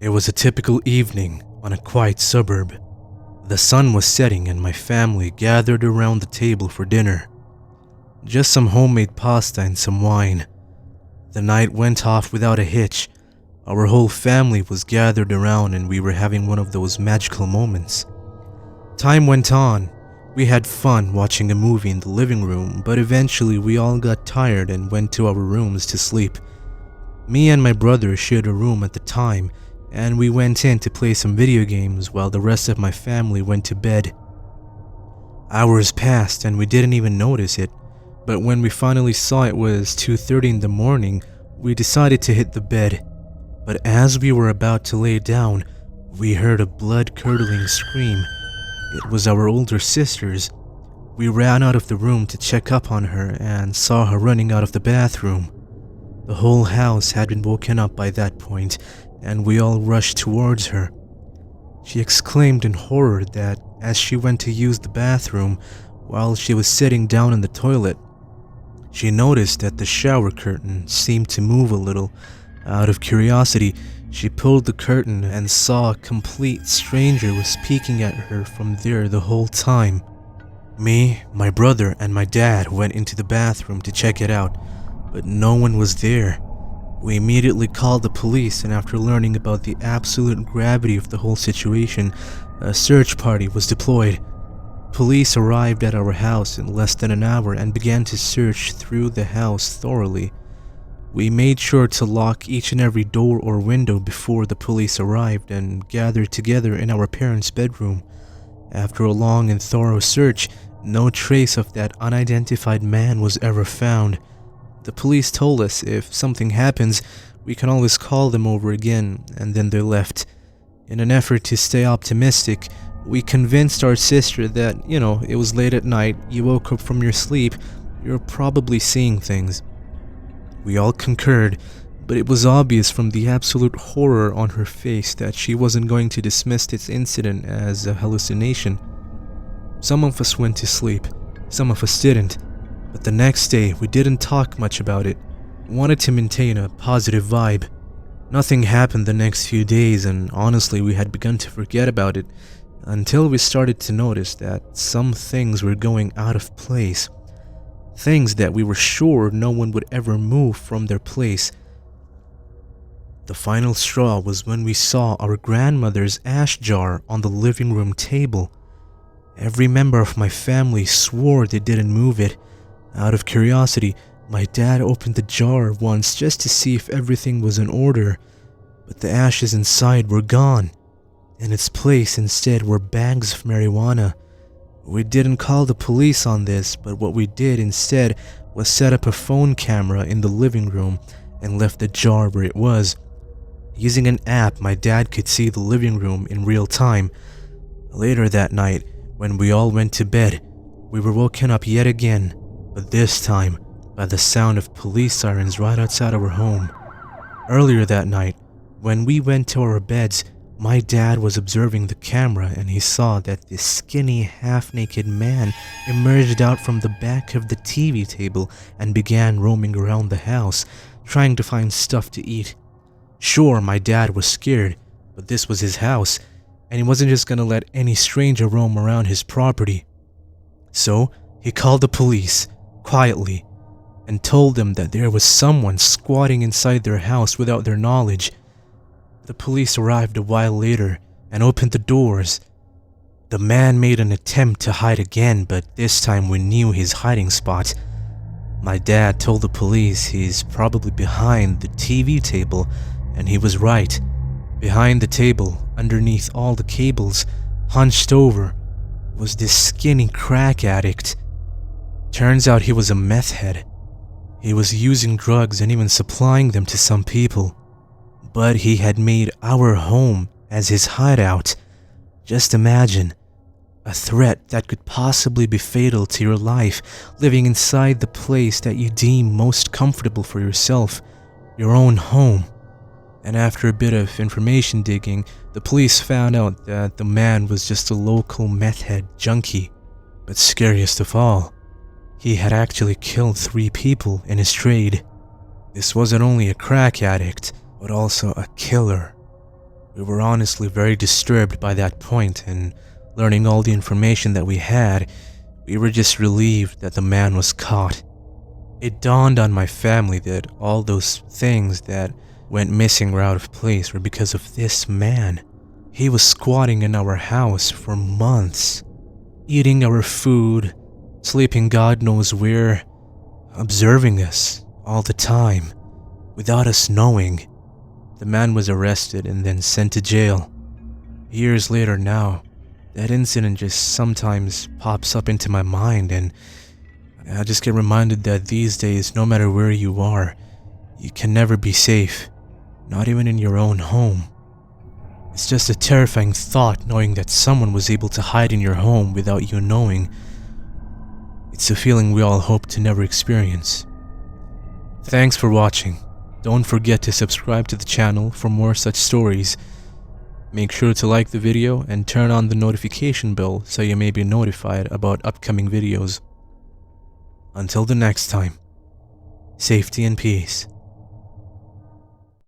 It was a typical evening on a quiet suburb. The sun was setting and my family gathered around the table for dinner. Just some homemade pasta and some wine. The night went off without a hitch. Our whole family was gathered around and we were having one of those magical moments. Time went on. We had fun watching a movie in the living room, but eventually we all got tired and went to our rooms to sleep. Me and my brother shared a room at the time, and we went in to play some video games while the rest of my family went to bed. Hours passed and we didn't even notice it, but when we finally saw it was 2:30 in the morning, we decided to hit the bed. But as we were about to lay down, we heard a blood-curdling scream. It was our older sister's. We ran out of the room to check up on her and saw her running out of the bathroom. The whole house had been woken up by that point, and we all rushed towards her. She exclaimed in horror that as she went to use the bathroom, while she was sitting down in the toilet, she noticed that the shower curtain seemed to move a little. Out of curiosity, she pulled the curtain and saw a complete stranger was peeking at her from there the whole time. Me, my brother, and my dad went into the bathroom to check it out, but no one was there. We immediately called the police, and after learning about the absolute gravity of the whole situation, a search party was deployed. Police arrived at our house in less than an hour and began to search through the house thoroughly. We made sure to lock each and every door or window before the police arrived and gathered together in our parents' bedroom. After a long and thorough search, no trace of that unidentified man was ever found. The police told us if something happens, we can always call them over again, and then they left. In an effort to stay optimistic, we convinced our sister that, it was late at night, you woke up from your sleep, you're probably seeing things. We all concurred, but it was obvious from the absolute horror on her face that she wasn't going to dismiss this incident as a hallucination. Some of us went to sleep, some of us didn't, but the next day we didn't talk much about it. We wanted to maintain a positive vibe. Nothing happened the next few days, and honestly we had begun to forget about it until we started to notice that some things were going out of place. Things that we were sure no one would ever move from their place. The final straw was when we saw our grandmother's ash jar on the living room table. Every member of my family swore they didn't move it. Out of curiosity, my dad opened the jar once just to see if everything was in order, but the ashes inside were gone. In its place instead were bags of marijuana. We didn't call the police on this, but what we did instead was set up a phone camera in the living room and left the jar where it was. Using an app, my dad could see the living room in real time. Later that night, when we all went to bed, we were woken up yet again, but this time by the sound of police sirens right outside our home. Earlier that night, when we went to our beds, my dad was observing the camera and he saw that this skinny, half-naked man emerged out from the back of the TV table and began roaming around the house, trying to find stuff to eat. Sure, my dad was scared, but this was his house, and he wasn't just gonna let any stranger roam around his property. So, he called the police, quietly, and told them that there was someone squatting inside their house without their knowledge. The police arrived a while later and opened the doors. The man made an attempt to hide again, but this time we knew his hiding spot. My dad told the police he's probably behind the TV table, and he was right. Behind the table, underneath all the cables, hunched over, was this skinny crack addict. Turns out he was a meth head. He was using drugs and even supplying them to some people. But he had made our home as his hideout. Just imagine, a threat that could possibly be fatal to your life, living inside the place that you deem most comfortable for yourself, your own home. And after a bit of information digging, the police found out that the man was just a local meth head junkie. But scariest of all, he had actually killed 3 people in his trade. This wasn't only a crack addict, but also a killer. We were honestly very disturbed by that point, and learning all the information that we had, we were just relieved that the man was caught. It dawned on my family that all those things that went missing were out of place were because of this man. He was squatting in our house for months, eating our food, sleeping God knows where, observing us all the time, without us knowing. The man was arrested and then sent to jail. Years later now, that incident just sometimes pops up into my mind, and I just get reminded that these days, no matter where you are, you can never be safe, not even in your own home. It's just a terrifying thought knowing that someone was able to hide in your home without you knowing. It's a feeling we all hope to never experience. Thanks for watching. Don't forget to subscribe to the channel for more such stories. Make sure to like the video and turn on the notification bell so you may be notified about upcoming videos. Until the next time, safety and peace.